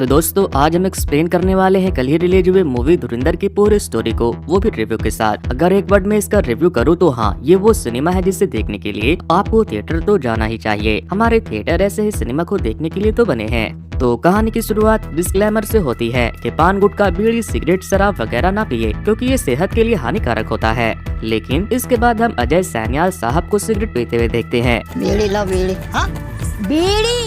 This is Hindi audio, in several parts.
तो दोस्तों आज हम एक्सप्लेन करने वाले हैं कल ही रिलीज हुए मूवी धुरंधर की पूरी स्टोरी को, वो भी रिव्यू के साथ। अगर एक वर्ड में इसका रिव्यू करूँ तो हाँ, ये वो सिनेमा है जिसे देखने के लिए आपको थिएटर तो जाना ही चाहिए। हमारे थिएटर ऐसे ही सिनेमा को देखने के लिए तो बने हैं। तो कहानी की शुरुआत डिस्क्लेमर से होती है कि पान गुटखा बीड़ी सिगरेट शराब वगैरह ना पिए क्योंकि ये सेहत के लिए हानिकारक होता है। लेकिन इसके बाद हम अजय सैन्याल साहब को सिगरेट पीते हुए देखते हैं। बीड़ी लो बीड़ी। हाँ? बीड़ी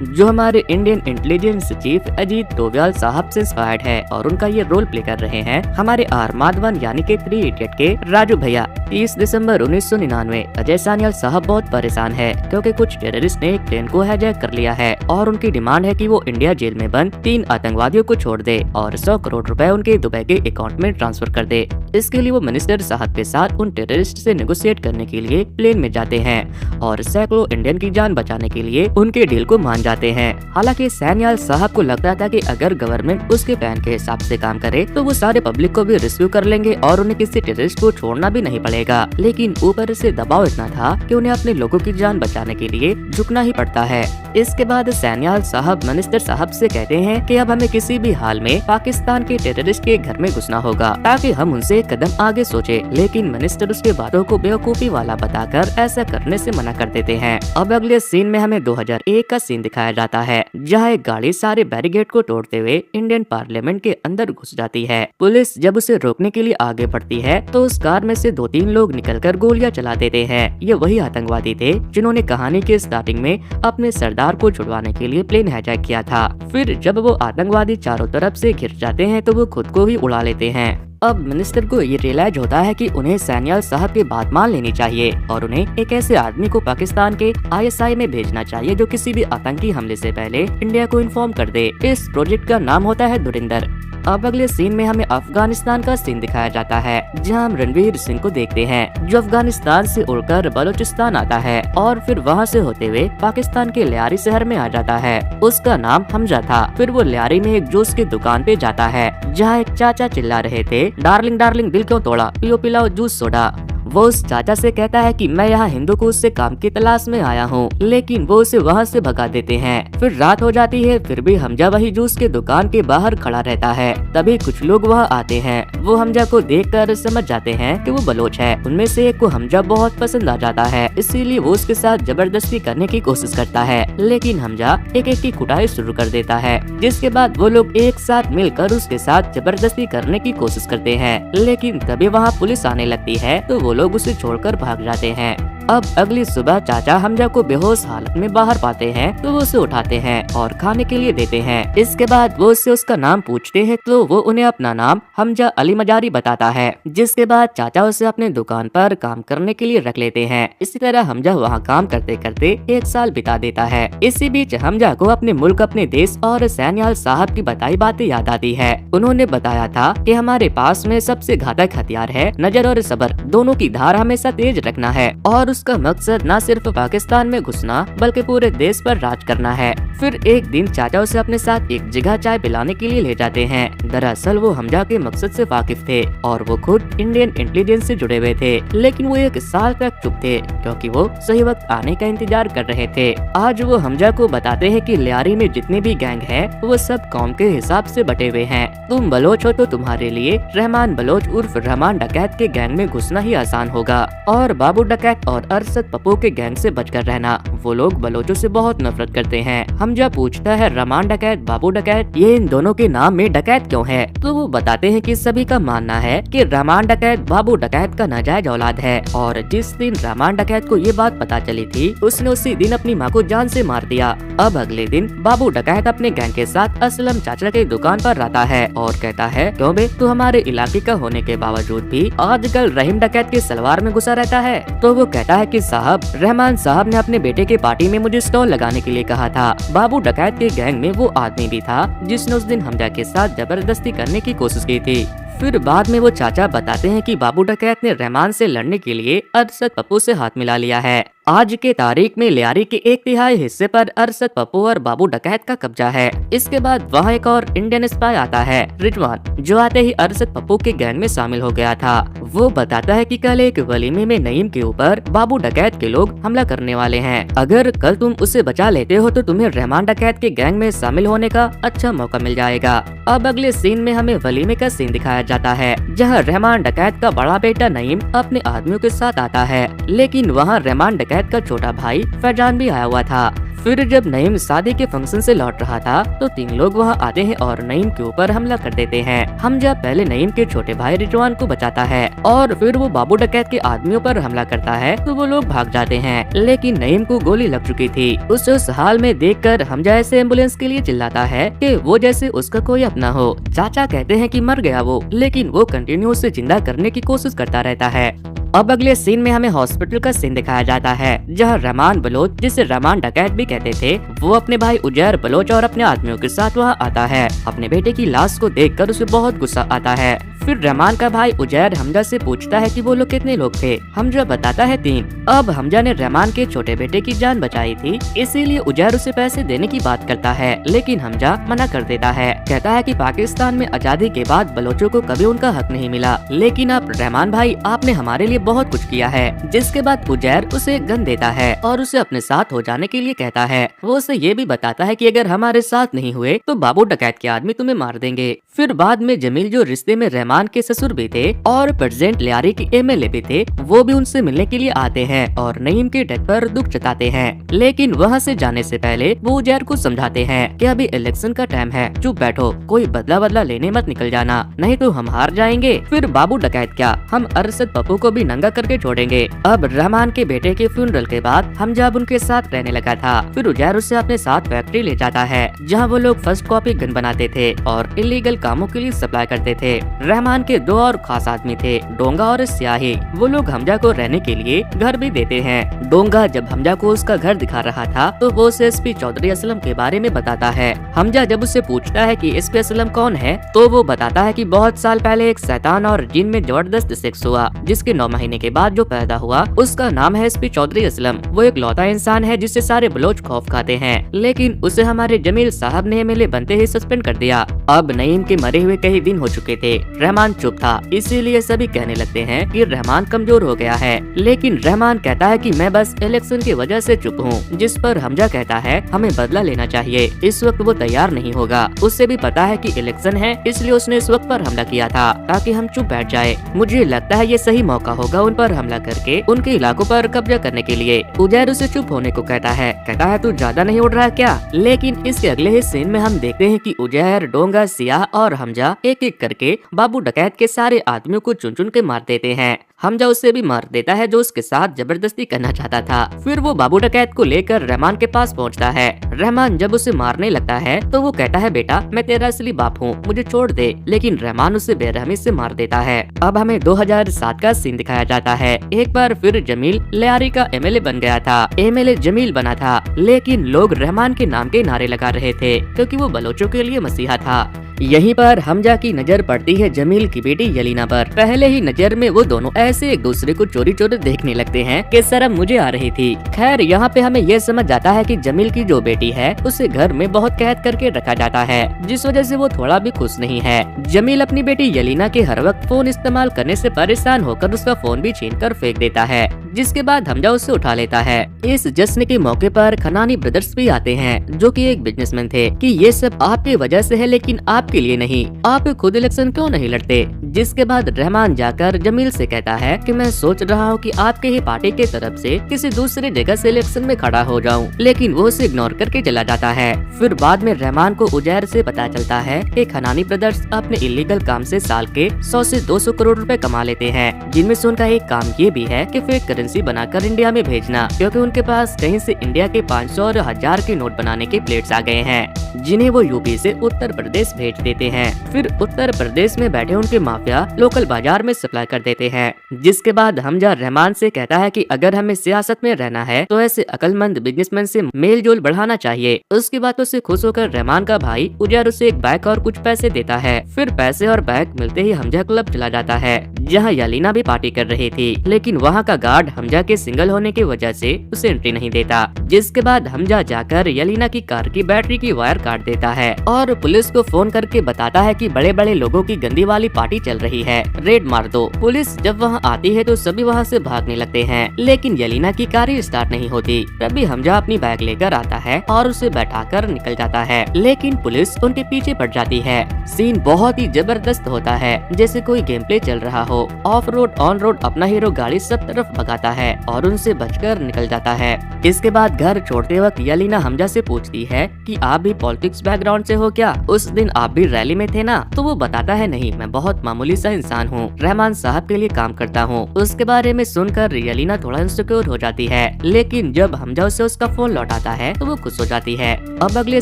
जो हमारे Indian intelligence chief Ajit Doval साहब से इंस्पायर्ड है और उनका ये रोल प्ले कर रहे हैं हमारे आर माधवन यानी के 3 इडियट के राजू भैया। 30 दिसंबर 1999 अजय सैन्याल साहब बहुत परेशान है क्योंकि कुछ टेररिस्ट ने एक प्लेन को हाईजैक कर लिया है और उनकी डिमांड है कि वो इंडिया जेल में बंद 3 आतंकवादियों को छोड़ दे और 100 करोड़ रुपए उनके दुबई के अकाउंट में ट्रांसफर कर दे। इसके लिए वो मिनिस्टर साहब के साथ उन टेररिस्ट से नेगोशिएट करने के लिए प्लेन में जाते हैं और सैकड़ों इंडियन की जान बचाने के लिए उनके डील को मान जाते हैं। हालांकि सैन्याल साहब को लगता था कि अगर गवर्नमेंट उसके प्लान के हिसाब से काम करे तो वो सारे पब्लिक को भी रिसीव कर लेंगे और उन्हें किसी टेररिस्ट को छोड़ना भी नहीं पड़ेगा। लेकिन ऊपर से दबाव इतना था कि उन्हें अपने लोगों की जान बचाने के लिए झुकना ही पड़ता है। इसके बाद सैन्याल साहब मिनिस्टर साहब से कहते हैं कि अब हमें किसी भी हाल में पाकिस्तान के टेररिस्ट के घर में घुसना होगा ताकि हम उनसे एक कदम आगे सोचे। लेकिन मिनिस्टर उसके बातों को बेवकूफी वाला बताकर ऐसा करने से मना कर देते हैं। अब अगले सीन में हमें 2001 का सीन दिखाया जाता है जहाँ एक गाड़ी सारे बैरिकेड को तोड़ते हुए इंडियन पार्लियामेंट के अंदर घुस जाती है। पुलिस जब उसे रोकने के लिए आगे बढ़ती है तो उस कार में से 2-3 लोग निकलकर गोलियां चला देते हैं। ये वही आतंकवादी थे जिन्होंने कहानी के स्टार्टिंग में अपने सरदार को छुड़वाने के लिए प्लेन हाईजैक किया था। फिर जब वो आतंकवादी चारों तरफ से घिर जाते हैं तो वो खुद को ही उड़ा लेते हैं। अब मिनिस्टर को ये रियलाइज होता है कि उन्हें सैन्याल साहब की बात मान लेनी चाहिए और उन्हें एक ऐसे आदमी को पाकिस्तान के ISI में भेजना चाहिए जो किसी भी आतंकी हमले से पहले इंडिया को इन्फॉर्म कर दे। इस प्रोजेक्ट का नाम होता है धुरंधर। अब अगले सीन में हमें अफगानिस्तान का सीन दिखाया जाता है जहां हम रणवीर सिंह को देखते हैं जो अफगानिस्तान से उड़कर बलूचिस्तान आता है और फिर वहां से होते हुए पाकिस्तान के लियारी शहर में आ जाता है। उसका नाम हमजा था। फिर वो लियारी में एक जूस की दुकान पे जाता है जहां एक चाचा चिल्ला रहे थे, डार्लिंग डार्लिंग दिल क्यों तोड़ा, पियो पिलाओ जूस सोडा। वो उस चाचा से कहता है कि मैं यहाँ हिंदू को उससे काम की तलाश में आया हूँ, लेकिन वो उसे वहाँ से भगा देते हैं। फिर रात हो जाती है, फिर भी हमजा वही जूस के दुकान के बाहर खड़ा रहता है। तभी कुछ लोग वहाँ आते हैं। वो हमजा को देखकर समझ जाते हैं कि वो बलोच है। उनमें से एक को हमजा बहुत पसंद आ जाता है, इसीलिए वो उसके साथ जबरदस्ती करने की कोशिश करता है। लेकिन हमजा एक एक की कुटाई शुरू कर देता है, जिसके बाद वो लोग एक साथ मिलकर उसके साथ जबरदस्ती करने की कोशिश करते हैं। लेकिन तभी वहाँ पुलिस आने लगती है तो वो लोग उसे छोड़कर भाग जाते हैं। अब अगली सुबह चाचा हमजा को बेहोश हालत में बाहर पाते हैं तो वो उसे उठाते हैं और खाने के लिए देते हैं। इसके बाद वो उससे उसका नाम पूछते हैं तो वो उन्हें अपना नाम हमजा अली मजारी बताता है। जिसके बाद चाचा उसे अपने दुकान पर काम करने के लिए रख लेते हैं। इसी तरह हमजा वहाँ काम करते करते 1 साल बिता देता है। इसी बीच हमजा को अपने मुल्क, अपने देश और सैन्याल साहब की बताई बातें याद आती है। उन्होंने बताया था कि हमारे पास में सबसे घातक हथियार है नजर और सब्र, दोनों की धार हमेशा तेज रखना है और उसका मकसद न सिर्फ पाकिस्तान में घुसना बल्कि पूरे देश पर राज करना है। फिर एक दिन चाचा उसे अपने साथ एक जगह चाय पिलाने के लिए ले जाते हैं। दरअसल वो हमजा के मकसद से वाकिफ थे और वो खुद इंडियन इंटेलिजेंस से जुड़े हुए थे, लेकिन वो 1 साल तक चुप थे क्योंकि वो सही वक्त आने का इंतजार कर रहे थे। आज वो हमजा को बताते हैं कि लियारी में जितने भी गैंग है वो सब कौम के हिसाब से बटे हुए हैं। तुम बलोच हो तो तुम्हारे लिए रहमान बलोच उर्फ रहमान डकैत के गैंग में घुसना ही आसान होगा और बाबू डकैत और अरशद पप्पू के गैंग से बचकर रहना। वो लोग बलोचों से बहुत नफरत करते हैं। हमजा पूछता है रहमान डकैत, बाबू डकैत, ये इन दोनों के नाम में डकैत क्यों है? तो वो बताते हैं कि सभी का मानना है कि रहमान डकैत बाबू डकैत का नाजायज औलाद है और जिस दिन रहमान डकैत को ये बात पता चली थी उसने उसी दिन अपनी माँ को जान से मार दिया। अब अगले दिन बाबू डकैत अपने गैंग के साथ असलम चाचा के दुकान पर आता है और कहता है, क्यों बे, तू हमारे इलाके का होने के बावजूद भी आजकल रहीम डकैत के सलवार में घुसा रहता है? तो वो कहता है कि साहब, रहमान साहब ने अपने बेटे के पार्टी में मुझे स्टॉल लगाने के लिए कहा था। बाबू डकैत के गैंग में वो आदमी भी था जिसने उस दिन हमजा के साथ जबरदस्ती करने की कोशिश की थी। फिर बाद में वो चाचा बताते हैं कि बाबू डकैत ने रहमान से लड़ने के लिए अरशद पप्पू से हाथ मिला लिया है। आज के तारीख में लियारी के 1/3 हिस्से पर अरशद पप्पू और बाबू डकैत का कब्जा है। इसके बाद वहाँ एक और इंडियन स्पाई आता है, रिजवान, जो आते ही अरशद पप्पू के गैंग में शामिल हो गया था। वो बताता है कि कल एक वलीमे में नईम के ऊपर बाबू डकैत के लोग हमला करने वाले हैं। अगर कल तुम उसे बचा लेते हो तो तुम्हें रहमान डकैत के गैंग में शामिल होने का अच्छा मौका मिल जाएगा। अब अगले सीन में हमें वलीमे का सीन दिखाया जाता है, जहाँ रहमान डकैत का बड़ा बेटा नईम अपने आदमियों के साथ आता है, लेकिन वहाँ रहमान डकैत का छोटा भाई फैजान भी आया हुआ था। फिर जब नईम शादी के फंक्शन से लौट रहा था तो 3 लोग वहाँ आते हैं और नईम के ऊपर हमला कर देते हैं। हमजा पहले नईम के छोटे भाई रिजवान को बचाता है और फिर वो बाबू डकैत के आदमियों पर हमला करता है तो वो लोग भाग जाते हैं, लेकिन नईम को गोली लग चुकी थी। उस हाल में देखकर हमजा ऐसे एम्बुलेंस के लिए चिल्लाता है कि वो जैसे उसका कोई अपना हो। चाचा कहते हैं कि मर गया वो, लेकिन वो कंटिन्यू उसे जिंदा करने की कोशिश करता रहता है। अब अगले सीन में हमें हॉस्पिटल का सीन दिखाया जाता है, जहाँ रहमान बलोच, जिसे रहमान डकैत भी कहते थे, वो अपने भाई उजैर बलोच और अपने आदमियों के साथ वहाँ आता है। अपने बेटे की लाश को देखकर उसे बहुत गुस्सा आता है। फिर रहमान का भाई उजैर हमजा से पूछता है कि वो लोग कितने लोग थे। हमजा बताता है 3। अब हमजा ने रहमान के छोटे बेटे की जान बचाई थी, इसीलिए उजैर उसे पैसे देने की बात करता है, लेकिन हमजा मना कर देता है। कहता है कि पाकिस्तान में आजादी के बाद बलोचों को कभी उनका हक नहीं मिला, लेकिन अब रहमान भाई आपने हमारे लिए बहुत कुछ किया है। जिसके बाद उजैर उसे गन देता है और उसे अपने साथ हो जाने के लिए कहता है। वो उसे ये भी बताता है कि अगर हमारे साथ नहीं हुए तो बाबू डकैत के आदमी तुम्हें मार देंगे। फिर बाद में जमील, जो रिश्ते में रहमान के ससुर भी थे और प्रेसिडेंट लियारी के एमएलए भी थे, वो भी उनसे मिलने के लिए आते हैं और नईम के डेथ पर दुख जताते हैं। लेकिन वहाँ से जाने से पहले वो उजैर को समझाते हैं कि अभी इलेक्शन का टाइम है, चुप बैठो, कोई बदला लेने मत निकल जाना, नहीं तो हम हार जाएंगे। फिर बाबू डकैत क्या, हम अरशद पप्पू को भी नंगा करके छोड़ेंगे। अब रहमान के बेटे के फ्यूनरल के बाद हम जब उनके साथ रहने लगा था, फिर उजैर उसे अपने साथ फैक्ट्री ले जाता है, जहाँ वो लोग फर्स्ट कॉपी गन बनाते थे और इलीगल कामों के लिए सप्लाई करते थे। रहमान के 2 और खास आदमी थे, डोंगा और स्याही। वो लोग हमजा को रहने के लिए घर भी देते हैं। डोंगा जब हमजा को उसका घर दिखा रहा था तो वो उसे एसपी चौधरी असलम के बारे में बताता है। हमजा जब उससे पूछता है कि एसपी असलम कौन है तो वो बताता है कि बहुत साल पहले एक शैतान और जिन में जबरदस्त सेक्स हुआ, जिसके 9 महीने के बाद जो पैदा हुआ उसका नाम है एसपी चौधरी असलम। वो एक लौता इंसान है जिससे सारे बलोच खौफ खाते हैं, लेकिन उसे हमारे जमील साहब ने एमएलए बनते ही सस्पेंड कर दिया। अब नईम के मरे हुए कई दिन हो चुके थे, रहमान चुप था, इसीलिए सभी कहने लगते हैं कि रहमान कमजोर हो गया है, लेकिन रहमान कहता है कि मैं बस इलेक्शन की वजह से चुप हूँ। जिस पर हमजा कहता है हमें बदला लेना चाहिए। इस वक्त वो तैयार नहीं होगा, उससे भी पता है कि इलेक्शन है, इसलिए उसने इस वक्त पर हमला किया था ताकि हम चुप बैठ जाए। मुझे लगता है ये सही मौका होगा उन पर हमला करके उनके इलाकों पर कब्जा करने के लिए। उजैर उसे चुप होने को कहता है तू ज्यादा नहीं उड़ रहा क्या। लेकिन इसके अगले ही सीन में हम देखते हैं कि उजैर, डोंगा, सियाह और हमजा एक एक करके बाबू डकैत के सारे आदमियों को चुन चुन के मार देते हैं। हमजा उसे भी मार देता है जो उसके साथ जबरदस्ती करना चाहता था। फिर वो बाबू डकैत को लेकर रहमान के पास पहुंचता है। रहमान जब उसे मारने लगता है तो वो कहता है बेटा मैं तेरा असली बाप हूँ, मुझे छोड़ दे, लेकिन रहमान उसे बेरहमी से मार देता है। अब हमें 2007 का सीन दिखाया जाता है। एक बार फिर जमील लियारी का एमएलए बन गया था। एमएलए जमील बना था, लेकिन लोग रहमान के नाम के नारे लगा रहे थे क्योंकि वो बलोचों के लिए मसीहा था। यहीं पर हमजा की नजर पड़ती है जमील की बेटी यलीना पर। पहले ही नजर में वो दोनों ऐसे एक दूसरे को चोरी चोरी देखने लगते हैं कि शर्म मुझे आ रही थी। खैर यहाँ पे हमें ये समझ जाता है कि जमील की जो बेटी है उसे घर में बहुत कैद करके रखा जाता है, जिस वजह से वो थोड़ा भी खुश नहीं है। जमील अपनी बेटी यलीना के हर वक्त फोन इस्तेमाल करने से परेशान होकर उसका फोन भी छीन कर फेंक देता है, जिसके बाद हमजा उसे उठा लेता है। इस जश्न के मौके पर खनानी ब्रदर्स भी आते हैं, जो कि एक बिजनेसमैन थे, कि ये सब आपकी वजह से है, लेकिन आपके लिए नहीं, आप खुद इलेक्शन क्यों नहीं लड़ते। जिसके बाद रहमान जाकर जमील से कहता है कि मैं सोच रहा हूँ कि आपके ही पार्टी के तरफ से किसी दूसरी जगह से इलेक्शन में खड़ा हो जाऊँ, लेकिन वो उसे इग्नोर करके चला जाता है। फिर बाद में रहमान को उजैर से पता चलता है कि खनानी ब्रदर्स अपने इलीगल काम से साल के 100 से 200 करोड़ रुपए कमा लेते हैं, जिनमें से उनका एक काम ये भी है कि फेक करेंसी बनाकर इंडिया में भेजना, क्योंकि उनके पास कहीं से इंडिया के 500 और 1000 के नोट बनाने के प्लेट्स आ गए हैं, जिन्हें वो यूपी से उत्तर प्रदेश भेज देते हैं। फिर उत्तर प्रदेश में बैठे उनके माफिया लोकल बाजार में सप्लाई कर देते हैं। जिसके बाद हमजा रहमान से कहता है कि अगर हमें सियासत में रहना है तो ऐसे अक्लमंद बिजनेसमैन से मेल जोल बढ़ाना चाहिए। उसकी बातों से खुश होकर रहमान का भाई उजैर उसे एक बाइक और कुछ पैसे देता है। फिर पैसे और बाइक मिलते ही हमजा क्लब चला जाता है जहाँ यलीना भी पार्टी कर रही थी, लेकिन वहाँ का गार्ड हमजा के सिंगल होने की वजह से उसे एंट्री नहीं देता। जिसके बाद हमजा जाकर यलीना की कार की बैटरी की वायर काट देता है और पुलिस को फोन करके बताता है कि बड़े बड़े लोगों की गंदी वाली पार्टी चल रही है, रेड मार दो। पुलिस जब वहाँ आती है तो सभी वहाँ से भागने लगते हैं, लेकिन यलीना की कार ही स्टार्ट नहीं होती। तभी हमजा अपनी बैग लेकर आता है और उसे बैठाकर निकल जाता है, लेकिन पुलिस उनके पीछे पड़ जाती है। सीन बहुत ही जबरदस्त होता है, जैसे कोई गेम प्ले चल रहा हो। ऑफ रोड ऑन रोड अपना हीरो गाड़ी सब तरफ भगाता है और उनसे बचकर निकल जाता है। इसके बाद घर छोड़ते वक्त यलीना हमजा से पूछती है कि आप भी पॉलिटिक्स बैकग्राउंड से हो क्या? उस दिन आप भी रैली में थे ना? तो वो बताता है नहीं, मैं बहुत मामूली सा इंसान हूँ, रहमान साहब के लिए काम करता हूँ। उसके बारे में सुनकर यलीना थोड़ा इनसिक्योर हो जाती है, लेकिन जब हमजा उसे उसका फोन लौटाता है तो वो खुश हो जाती है। अब अगले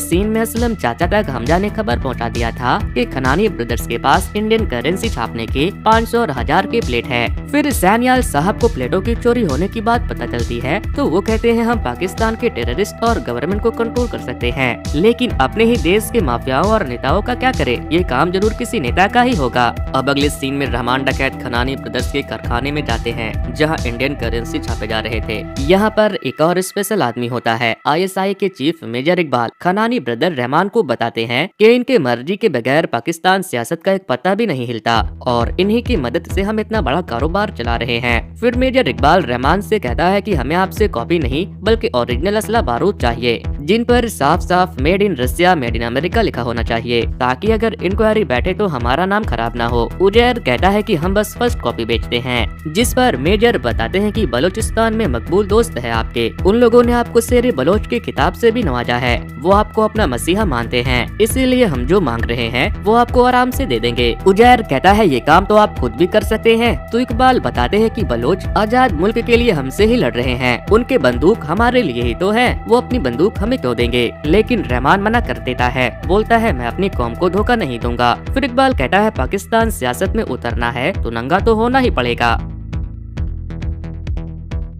सीन में असलम चाचा तक हमजा ने खबर पहुँचा दिया था कि खनानी ब्रदर्स के पास इंडियन करेंसी छापने के 500 और 1000 के प्लेट है। फिर सैनियाल साहब को प्लेटों की चोरी होने की बात पता चलती है तो वो कहते हैं हम पाकिस्तान के टेररिस्ट और गवर्नमेंट को कंट्रोल कर सकते हैं, लेकिन अपने ही देश के माफियाओं और नेताओं का क्या करे, ये काम जरूर किसी नेता का ही होगा। अब अगले सीन में रहमान डकैत खनानी ब्रदर्स के कारखाने में जाते हैं जहाँ इंडियन करेंसी छापे जा रहे थे। यहाँ पर एक और स्पेशल आदमी होता है। ISI के chief major Iqbal Khanani brother Rehman को बताते हैं कि इनके मर्जी के बगैर पाकिस्तान सियासत का एक पत्ता भी नहीं हिलता और इन्हीं की मदद से हम इतना बड़ा कारोबार चला रहे हैं। फिर मेजर इकबाल रहमान से कहता है कि हमें आपसे कॉपी नहीं बल्कि ओरिजिनल असला बारूद चाहिए, जिन पर साफ साफ made in Russia made in America लिखा होना चाहिए, ताकि अगर इंक्वायरी बैठे तो हमारा नाम खराब ना हो। उजैर कहता है कि हम बस फर्स्ट कॉपी बेचते हैं। जिस पर मेजर बताते हैं कि बलोचिस्तान में मकबूल दोस्त है आपके, उन लोगों ने आपको शेर बलोच की किताब से भी नवाजा है, वो आपको अपना मसीहा मानते हैं, इसीलिए हम जो मांग रहे हैं वो आपको आराम से दे देंगे। उजैर कहता है ये काम तो आप खुद भी कर सकते हैं। तो इकबाल बताते हैं कि बलोच आजाद मुल्क के लिए हमसे ही लड़ रहे हैं, उनके बंदूक हमारे लिए ही तो है, वो अपनी बंदूक हमें क्यों देंगे? लेकिन रहमान मना कर देता है, बोलता है मैं अपनी कौम को धोखा नहीं दूंगा। फिर इकबाल कहता है पाकिस्तान सियासत में उतरना है तो नंगा तो होना ही पड़ेगा।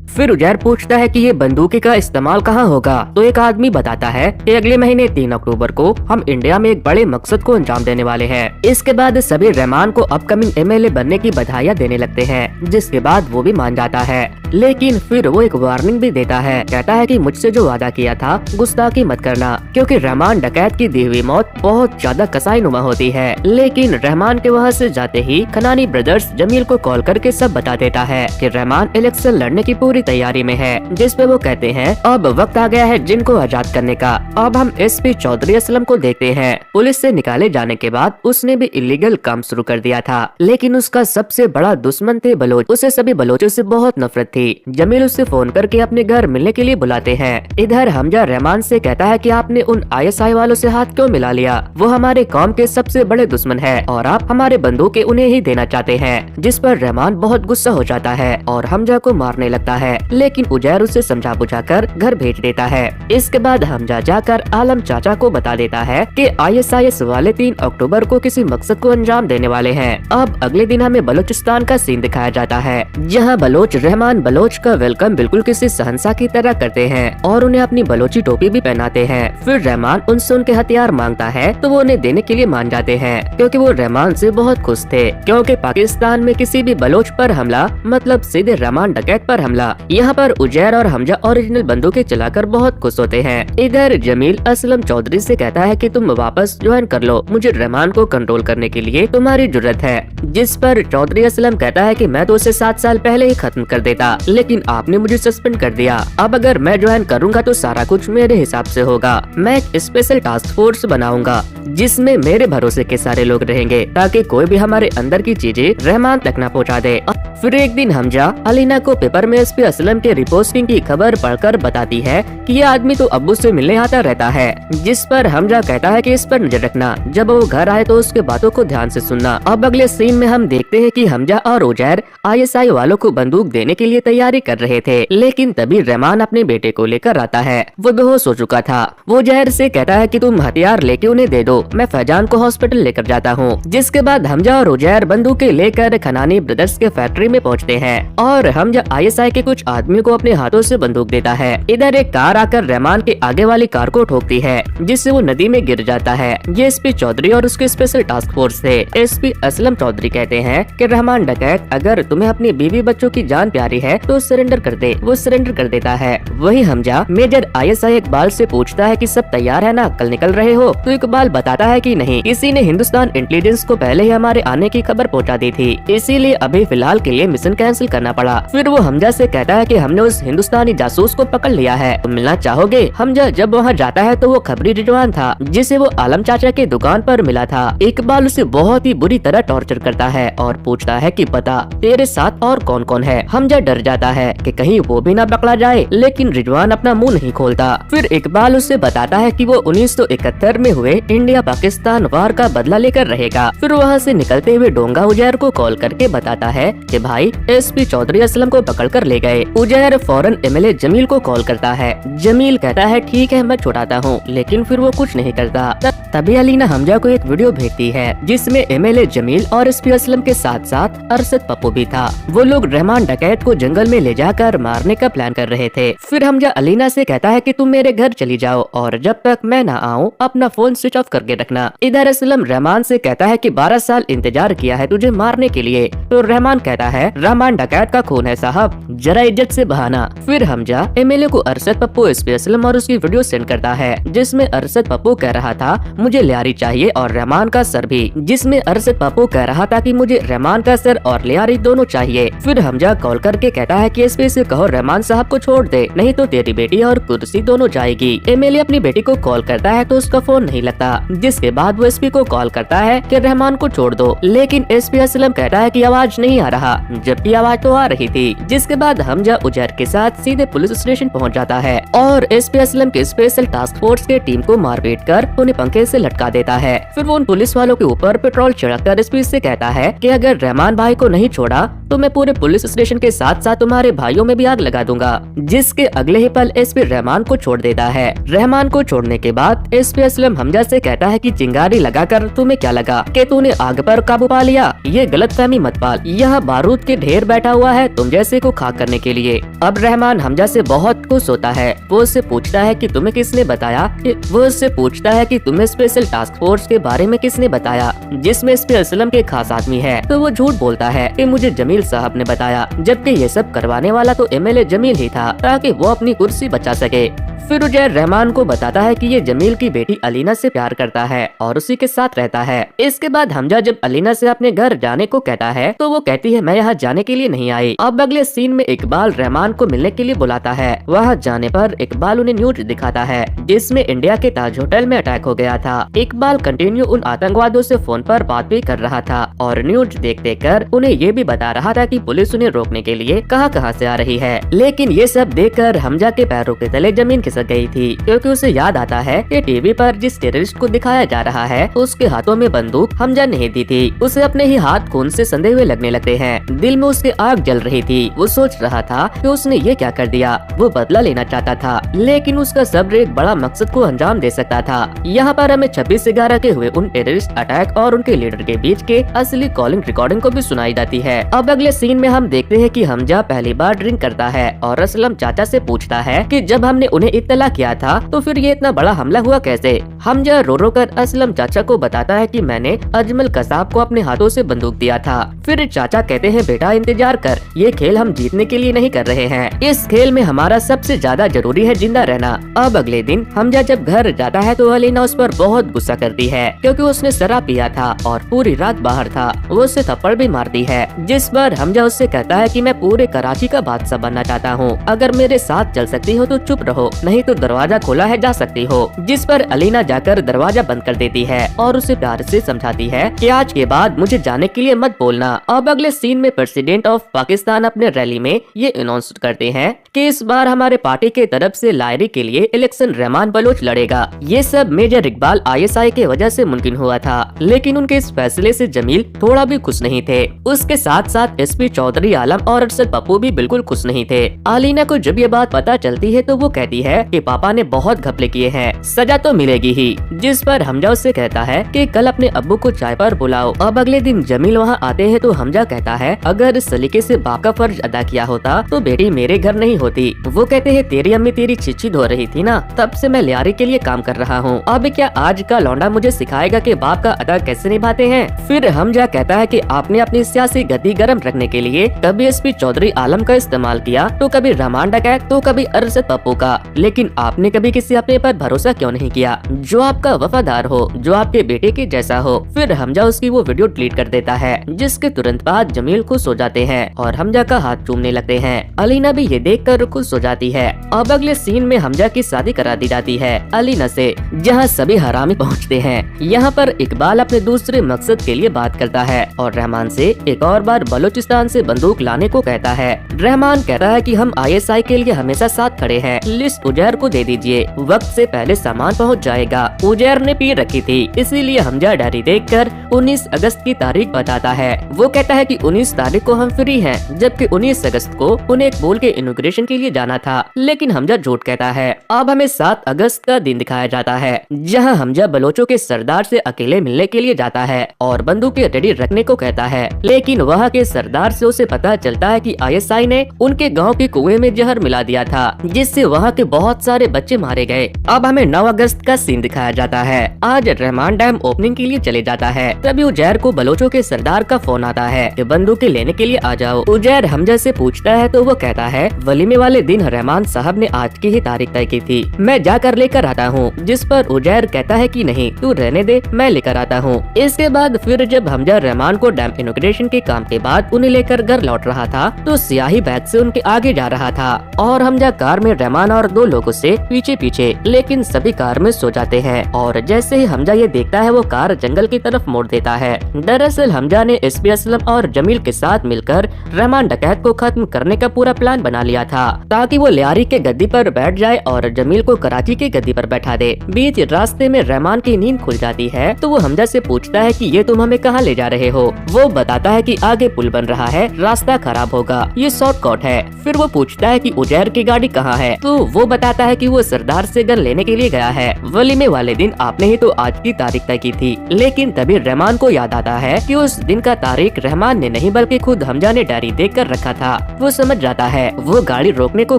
फिर उजैर पूछता है कि ये बंदूकी का इस्तेमाल कहाँ होगा? तो एक आदमी बताता है कि अगले महीने 3 अक्टूबर को हम इंडिया में एक बड़े मकसद को अंजाम देने वाले हैं। इसके बाद सभी रहमान को अपकमिंग MLA बनने की बधाइयाँ देने लगते हैं, जिसके बाद वो भी मान जाता है, लेकिन फिर वो एक वार्निंग भी देता है। कहता है कि मुझसे जो वादा किया था गुस्ताखी मत करना, क्योंकि रहमान डकैत की दी हुई मौत बहुत ज्यादा कसाईनुमा होती है। लेकिन रहमान के वहाँ से जाते ही खनानी ब्रदर्स जमील को कॉल करके सब बता देता है कि रहमान इलेक्शन लड़ने की पूरी तैयारी में है, जिस पे वो कहते हैं अब वक्त आ गया है जिनको आजाद करने का। अब हम SP चौधरी असलम को देखते हैं। पुलिस से निकाले जाने के बाद उसने भी इलीगल काम शुरू कर दिया था, लेकिन उसका सबसे बड़ा दुश्मन थे बलोच। उसे सभी बलोचों से बहुत नफरत थी। जमील उससे फोन करके अपने घर मिलने के लिए बुलाते हैं। इधर हमजा रहमान से कहता है कि आपने उन ISI वालों से हाथ क्यों मिला लिया, वो हमारे कौम के सबसे बड़े दुश्मन है और आप हमारे बंदूकें उन्हें ही देना चाहते हैं। जिस पर रहमान बहुत गुस्सा हो जाता है और हमजा को मारने लगता है, लेकिन उजैर उसे समझा बुझाकर घर भेज देता है। इसके बाद हमजा जाकर आलम चाचा को बता देता है कि ISIS वाले 3 अक्टूबर को किसी मकसद को अंजाम देने वाले हैं। अब अगले दिन हमें बलोचिस्तान का सीन दिखाया जाता है, जहां बलोच रहमान बलोच का वेलकम बिल्कुल किसी शहंशाह की तरह करते हैं और उन्हें अपनी बलोची टोपी भी पहनाते हैं। फिर रहमान उनसे उनके हथियार मांगता है तो वो उन्हें देने के लिए मान जाते हैं, क्योंकि वो रहमान से बहुत खुश थे, क्योंकि पाकिस्तान में किसी भी बलोच पर हमला मतलब सीधे रहमान डकैत पर हमला। यहाँ पर उजैर और हमजा ओरिजिनल बंदूकें चलाकर बहुत खुश होते हैं। इधर जमील असलम चौधरी से कहता है कि तुम वापस ज्वाइन कर लो, मुझे रहमान को कंट्रोल करने के लिए तुम्हारी जरूरत है। जिस पर चौधरी असलम कहता है कि मैं तो उसे 7 साल पहले ही खत्म कर देता, लेकिन आपने मुझे सस्पेंड कर दिया। अब अगर मैं ज्वाइन करूंगा तो सारा कुछ मेरे हिसाब से होगा। मैं एक स्पेशल टास्क फोर्स बनाऊंगा जिसमें मेरे भरोसे के सारे लोग रहेंगे, ताकि कोई भी हमारे अंदर की चीजें रहमान तक न पहुंचा दे। फिर एक दिन हमजा अलीना को पेपर में SP असलम के रिपोस्टिंग की खबर पढ़कर बताती है कि ये आदमी तो अब्बू से मिलने आता रहता है, जिस पर हमजा कहता है कि इस पर नजर रखना, जब वो घर आए तो उसके बातों को ध्यान से सुनना। अब अगले सीन में हम देखते हैं कि हमजा और उजैर ISI वालों को बंदूक देने के लिए तैयारी कर रहे थे, लेकिन तभी रहमान अपने बेटे को लेकर आता है। वो बेहोश हो चुका था। वो उजैर से कहता है कि तुम हथियार लेके उन्हें दे दो, मैं फैजान को हॉस्पिटल लेकर जाता हूँ। जिसके बाद हमजा और उजैर बंदूकें लेकर खनानी ब्रदर्स के फैक्ट्री में पहुँचते हैं और हमजा ISI के कुछ आदमियों को अपने हाथों से बंदूक देता है। इधर एक कार आकर रहमान के आगे वाली कार को ठोकती है, जिससे वो नदी में गिर जाता है। ये SP चौधरी और उसके स्पेशल टास्क फोर्स थे। SP असलम चौधरी कहते हैं कि रहमान डकैत, अगर तुम्हें अपनी बीवी बच्चों की जान प्यारी है तो सरेंडर कर दे। वो सरेंडर कर देता है। वही हमजा मेजर ISI इकबाल से पूछता है कि सब तैयार है ना, कल निकल रहे हो? तो इकबाल बताता है कि नहीं, किसी ने हिंदुस्तान इंटेलिजेंस को पहले ही हमारे आने की खबर पहुंचा दी थी, इसीलिए अभी फिलहाल के लिए मिशन कैंसिल करना पड़ा। फिर वो हमजा से कहता है कि हमने उस हिंदुस्तानी जासूस को पकड़ लिया है, तुम मिलना चाहोगे? हमजा जब वहाँ जाता है तो वो खबरी रिजवान था, जिसे वो आलम चाचा के दुकान पर मिला था। इकबाल उसे बहुत ही बुरी तरह टॉर्चर करता है और पूछता है कि बता तेरे साथ और कौन कौन है। हमजा डर जाता है कि कहीं वो भी ना पकड़ा जाए, लेकिन रिजवान अपना मुंह नहीं खोलता। फिर इकबाल उसे बताता है कि वो 1971 में हुए इंडिया पाकिस्तान वार का बदला लेकर रहेगा। फिर वहाँ से निकलते हुए डोंगा उजैर को कॉल करके बताता है कि भाई SP चौधरी असलम को पकड़ कर ले गए। उजैर फौरन MLA जमील को कॉल करता है। जमील कहता है ठीक है मैं छुड़ाता हूँ, लेकिन फिर वो कुछ नहीं करता। तभी अलीना हमजा को एक वीडियो भेजती है जिसमें MLA जमील और SP असलम के साथ साथ अरशद पप्पू भी था। वो लोग रहमान डकैत को जंगल में ले जाकर मारने का प्लान कर रहे थे। फिर हमजा अलीना से कहता है कि तुम मेरे घर चली जाओ और जब तक मैं ना आऊँ अपना फोन स्विच ऑफ करके रखना। इधर असलम रहमान से कहता है कि 12 साल इंतजार किया है तुझे मारने के लिए। तो रहमान कहता है रहमान डकैत का खून है साहब, जरा इज्जत से बहाना। फिर हमजा MLA को अरशद पप्पू SP असलम और उसकी वीडियो सेंड करता है, जिसमें अरशद पप्पू कह रहा था मुझे लियारी चाहिए और रहमान का सर भी, जिसमें अरशद पप्पू कह रहा था कि मुझे रहमान का सर और लियारी दोनों चाहिए। फिर हमजा कॉल करके कहता है कि SP से कहो रहमान साहब को छोड़ दे, नहीं तो तेरी बेटी और कुर्सी दोनों जाएगी। MLA अपनी बेटी को कॉल करता है तो उसका फोन नहीं लगता, जिसके बाद वो SP को कॉल करता है कि रहमान को छोड़ दो, लेकिन SP असलम कहता है कि आवाज नहीं आ रहा, जबकि आवाज तो आ रही थी। जिसके बाद हमजा उजैर के साथ सीधे पुलिस स्टेशन पहुंच जाता है और SP असलम के स्पेशल टास्क फोर्स के टीम को मारपीट कर उन्हें पंखे से लटका देता है। फिर वो उन पुलिस वालों के ऊपर पेट्रोल छिड़ककर SP से कहता है कि अगर रहमान भाई को नहीं छोड़ा तो मैं पूरे पुलिस स्टेशन के साथ साथ तुम्हारे भाइयों में भी आग लगा दूंगा। जिसके अगले ही पल SP रहमान को छोड़ देता है। रहमान को छोड़ने के बाद SP असलम हमजा से कहता है कि चिंगारी लगाकर तुम्हें क्या लगा कि तूने आग पर काबू पा लिया? ये गलतफहमी मत पाल, यहाँ बारूद के ढेर बैठा हुआ है तुम जैसे को खाक करने के लिए। अब रहमान हमजा से बहुत खुश होता है। वो उससे पूछता है कि तुम्हें किसने बताया? वो उससे पूछता है कि तुम्हें स्पेशल टास्क फोर्स के बारे में किसने बताया, जिसमें SP असलम के खास आदमी है। तो वो झूठ बोलता है कि मुझे जमील साहब ने बताया, जबकि ये सब करवाने वाला तो MLA जमील ही था, ताकि वो अपनी कुर्सी बचा सके। फिर उजैर रहमान को बताता है कि ये जमील की बेटी अलीना से प्यार करता है और उसी के साथ रहता है। इसके बाद हमजा जब अलीना से अपने घर जाने को कहता है तो वो कहती है मैं यहाँ जाने के लिए नहीं आई। अब अगले सीन में इकबाल रहमान को मिलने के लिए बुलाता है। वहाँ जाने पर इकबाल उन्हें न्यूज दिखाता है जिसमें इंडिया के ताज होटल में अटैक हो गया था। इकबाल कंटिन्यू उन आतंकवादियों से फोन पर बात भी कर रहा था और न्यूज देख देख कर उन्हें ये भी बता रहा था कि पुलिस उन्हें रोकने के लिए कहाँ से आ रही है। लेकिन ये सब देखकर हमजा के पैरों के तले जमीन खिसक गई थी, क्योंकि उसे याद आता है कि टीवी पर जिस टेररिस्ट को दिखाया जा रहा है उसके हाथों में बंदूक हमजा नहीं दी थी। उसे अपने ही हाथ खून से संधे हुए लगने लगते हैं। दिल में उसके आग जल रही थी। वो सोच रहा था कि उसने ये क्या कर दिया। वो बदला लेना चाहता था, लेकिन उसका सब्र एक बड़ा मकसद को अंजाम दे सकता था। यहाँ पर हमें 26/11 के हुए उन टेररिस्ट अटैक और उनके लीडर के बीच के असली कॉलिंग रिकॉर्डिंग को भी सुनाई जाती है। अब अगले सीन में हम देखते हैं कि हमजा पहली बार ड्रिंक करता है और असलम चाचा से पूछता है कि जब हमने उन्हें इत्तला किया था तो फिर ये इतना बड़ा हमला हुआ कैसे। हमजा रो रो कर असलम चाचा को बताता है कि मैंने अजमल कसाब को अपने हाथों से बंदूक दिया था। फिर चाचा कहते हैं बेटा इंतजार कर, ये खेल हम जीतने के लिए नहीं कर रहे हैं, इस खेल में हमारा सबसे ज्यादा जरूरी है जिंदा रहना। अब अगले दिन हमजा जब घर जाता है तो अलीना उस पर बहुत गुस्सा करती है, क्योंकि उसने शराब पिया था और पूरी रात बाहर था। वो उससे थप्पड़ भी मारती है, जिस पर हमजा उससे कहता है कि मैं पूरे कराची का बादशाह बनना चाहता हूँ, अगर मेरे साथ चल सकती हो तो चुप रहो, नहीं तो दरवाजा खोला है जा सकती हो। जिस पर अलीना जाकर दरवाजा बंद कर देती है और उसे प्यार से समझाती है कि आज के बाद मुझे जाने के लिए मत बोलना। अब अगले सीन में प्रेसिडेंट ऑफ पाकिस्तान अपने रैली में ये अनाउंस करते हैं कि इस बार हमारे पार्टी के तरफ से लायरी के लिए इलेक्शन रहमान बलोच लड़ेगा। ये सब मेजर इकबाल ISI के वजह से मुमकिन हुआ था, लेकिन उनके इस फैसले से जमील थोड़ा भी खुश नहीं थे। उसके साथ साथ SP चौधरी आलम और अरशद पप्पू भी बिल्कुल खुश नहीं थे। अलीना को जब ये बात पता चलती है तो वो कहती है कि पापा ने बहुत घपले किए हैं, सजा तो मिलेगी ही। जिस पर हमजा उससे कहता है कि कल अपने अब्बू को चाय पर बुलाओ। अब अगले दिन जमील वहाँ आते हैं तो हमजा कहता है अगर इस सलीके से बाप का फर्ज अदा किया होता तो बेटी मेरे घर नहीं होती। वो कहते हैं तेरी अम्मी तेरी चिच्ची धो रही थी ना, तब से मैं लियारी के लिए काम कर रहा हूँ। अब क्या आज का लौंडा मुझे सिखाएगा कि बाप का अदा कैसे निभाते हैं। फिर हमजा कहता है कि आपने अपनी सियासी गति गर्म रखने के लिए कभी SP चौधरी आलम का इस्तेमाल किया तो कभी रहमान डकैत तो कभी अरशद पप्पू का, लेकिन आपने कभी किसी अपने पर भरोसा क्यों नहीं किया जो आपका वफादार हो, जो आपके बेटे के जैसा हो। फिर हमजा उसकी वो वीडियो डिलीट कर देता है, जिसके तुरंत बाद जमील खुश हो जाते हैं और हमजा का हाथ चूमने लगते हैं। अलीना भी ये देखकर खुश हो जाती है। अब अगले सीन में हमजा की शादी करा दी जाती है अलीना से, जहाँ सभी हरामी पहुँचते हैं। यहाँ पर इकबाल अपने दूसरे मकसद के लिए बात करता है और रहमान से एक और बार बलूचिस्तान से बंदूक लाने को कहता है। रहमान कहता है कि हम ISI के लिए हमेशा साथ खड़े हैं, लिस्ट उजैर को दे दीजिए, वक्त से पहले सामान पहुंच जाएगा। उजैर ने पी रखी थी, इसीलिए हमजा डायरी देखकर 19 अगस्त की तारीख बताता है। वो कहता है कि 19 तारीख को हम फ्री हैं, जबकि 19 अगस्त को उन्हें एक बोल के इनॉग्रेशन के लिए जाना था, लेकिन हमजा झूठ कहता है। अब हमें 7 अगस्त का दिन दिखाया जाता है, जहाँ हमजा बलोचों के सरदार से अकेले मिलने के लिए जाता है और बंदूकें रेडी रखने को कहता है, लेकिन वहाँ के सरदार से उसे पता चलता है कि ISI ने उनके गांव के कुएं में जहर मिला दिया था, जिससे वहाँ के बहुत सारे बच्चे मारे गए। अब हमें 9 अगस्त का सीन दिखाया जाता है। आज रहमान डैम ओपनिंग के लिए चले जाता है, तभी उजैर को बलोचों के सरदार का फोन आता है कि बंदूकें लेने के लिए आ जाओ। उजैर हमजा से पूछता है तो वो कहता है वलीमे वाले दिन रहमान साहब ने आज की ही तारीख तय की थी, मैं जाकर लेकर आता हूँ। जिस पर उजैर कहता है कि नहीं तू रहने दे, मैं लेकर आता हूँ। इसके बाद फिर जब हमजा रहमान को डैम इनॉग्रेशन के काम के बाद उन्हें लेकर घर लौट रहा था तो सियाही बैग से उनके आगे जा रहा था और हमजा कार में रहमान और 2 लोगों से पीछे पीछे, लेकिन सभी कार में सो जाते हैं और जैसे ही हमजा ये देखता है वो कार जंगल की तरफ मोड़ देता है। दरअसल हमजा ने SP असलम और जमील के साथ मिलकर रहमान डकैत को खत्म करने का पूरा प्लान बना लिया था, ताकि वो लियारी के गद्दी पर बैठ जाए और जमील को कराची के गद्दी पर बैठा दे। बीच रास्ते में रहमान की नींद खुल जाती है तो वो हमजा से पूछता है कि ये तुम हमें कहाँ ले जा रहे हो। वो बताता है कि आगे पुल बन रहा है, रास्ता खराब होगा, ये शॉर्टकट है। फिर वो पूछता है कि उजैर की गाड़ी कहाँ है, तो वो बताता है कि वो सरदार से गन लेने के लिए गया है। वलीमे वाले दिन आपने ही तो आज की तारीख तय की थी, लेकिन तभी रहमान को याद आता है कि उस दिन का तारीख रहमान ने नहीं बल्कि खुद हमजा ने डायरी देख कर रखा था। वो समझ जाता है, वो गाड़ी रोकने को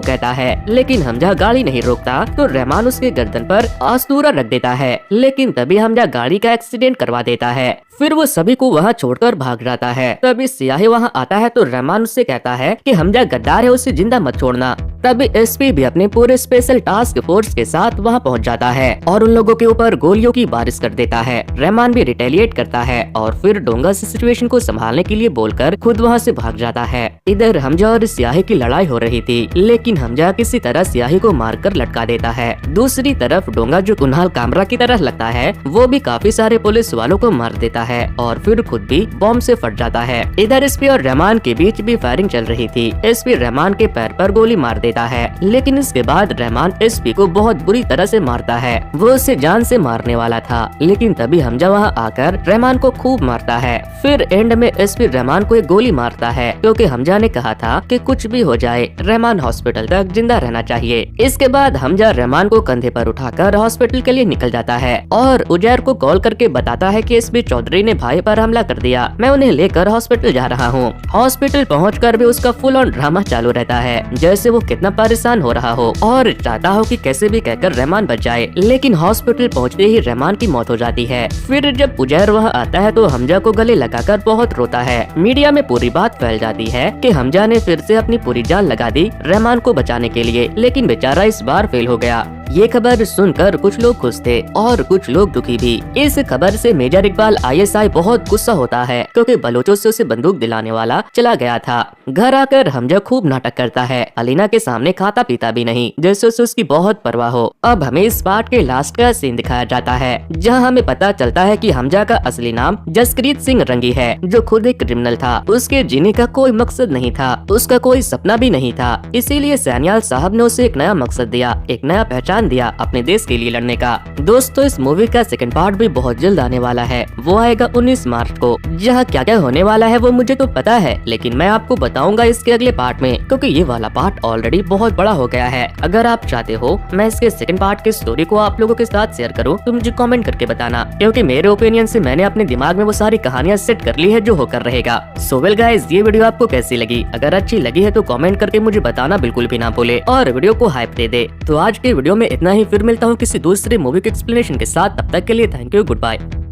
कहता है, लेकिन हमजा गाड़ी नहीं रोकता तो रहमान उसके गर्दन पर आस्तूरा रख देता है, लेकिन तभी हमजा गाड़ी का एक्सीडेंट करवा देता है। फिर वो सभी को वहाँ छोड़कर भाग जाता है। तभी सियाही वहाँ आता है तो रहमान उससे कहता है कि हमजा गद्दार है, उसे जिंदा मत छोड़ना। तभी SP भी अपने पूरे स्पेशल टास्क फोर्स के साथ वहाँ पहुँच जाता है और उन लोगों के ऊपर गोलियों की बारिश कर देता है। रहमान भी रिटेलिएट करता है और फिर डोंगा से सिचुएशन को संभालने के लिए बोलकर खुद वहाँ से भाग जाता है। इधर हमजा और सियाही की लड़ाई हो रही थी, लेकिन हमजा किसी तरह सियाही को मारकर लटका देता है। दूसरी तरफ डोंगा जो कुन्हाल कामरा की तरह लगता है वो भी काफी सारे पुलिस वालों को मार देता है और फिर खुद भी बॉम्ब से फट जाता है। इधर SP और रहमान के बीच भी फायरिंग चल रही थी। SP रहमान के पैर पर गोली मार देता है, लेकिन इसके बाद रहमान SP को बहुत बुरी तरह से मारता है। वो उसे जान से मारने वाला था, लेकिन तभी हमजा वहाँ आकर रहमान को खूब मारता है। फिर एंड में SP रहमान को एक गोली मारता है, क्योंकि हमजा ने कहा था कि कुछ भी हो जाए रहमान हॉस्पिटल तक जिंदा रहना चाहिए। इसके बाद हमजा रहमान को कंधे पर उठाकर हॉस्पिटल के लिए निकल जाता है और उजैर को कॉल करके बताता है कि SP चौधरी ने भाई पर हमला कर दिया, मैं उन्हें लेकर हॉस्पिटल जा रहा हूँ। हॉस्पिटल पहुँचकर भी उसका फुल ऑन ड्रामा चालू रहता है, जैसे वो कितना परेशान हो रहा हो और चाहता हो कि कैसे भी कहकर रहमान बच जाए, लेकिन हॉस्पिटल पहुँचते ही रहमान की मौत हो जाती है। फिर जब उजैर वहाँ आता है तो हमजा को गले लगाकर बहुत रोता है। मीडिया में पूरी बात फैल जाती है कि हमजा ने फिर से अपनी पूरी जान लगा दी रहमान को बचाने के लिए, लेकिन बेचारा इस बार फेल हो गया। ये खबर सुनकर कुछ लोग खुश थे और कुछ लोग दुखी भी। इस खबर से मेजर इकबाल ISI बहुत गुस्सा होता है क्योंकि बलोचों से उसे बंदूक दिलाने वाला चला गया था। घर आकर हमजा खूब नाटक करता है, अलीना के सामने खाता पीता भी नहीं, जैसे उसे उसकी बहुत परवाह हो। अब हमें इस पार्ट के लास्ट का सीन दिखाया जाता है जहां हमें पता चलता है कि हमजा का असली नाम जसप्रीत सिंह रंगी है, जो खुद एक क्रिमिनल था। उसके जीने का कोई मकसद नहीं था, उसका कोई सपना भी नहीं था, इसीलिए सैनियाल साहब ने उसे एक नया मकसद दिया, एक नया पहचान दिया अपने देश के लिए लड़ने का। दोस्तों, इस मूवी का सेकंड पार्ट भी बहुत जल्द आने वाला है, वो आएगा 19 मार्च को। जहाँ क्या क्या होने वाला है वो मुझे तो पता है, लेकिन मैं आपको बताऊंगा इसके अगले पार्ट में, क्योंकि ये वाला पार्ट ऑलरेडी बहुत बड़ा हो गया है। अगर आप चाहते हो मैं इसके सेकंड पार्ट की स्टोरी को आप लोगों के साथ शेयर करूं तो मुझे कमेंट करके बताना, क्योंकि मेरे ओपिनियन से मैंने अपने दिमाग में वो सारी कहानियां सेट कर ली है जो होकर रहेगा। सो वेल गाइस, ये वीडियो आपको कैसी लगी? अगर अच्छी लगी है तो कमेंट करके मुझे बताना बिल्कुल भी ना भूले और वीडियो को हाइप दे दे। तो आज के वीडियो में इतना ही, फिर मिलता हूँ किसी दूसरे मूवी के एक्सप्लेनेशन के साथ। तब तक के लिए थैंक यू, गुड बाय।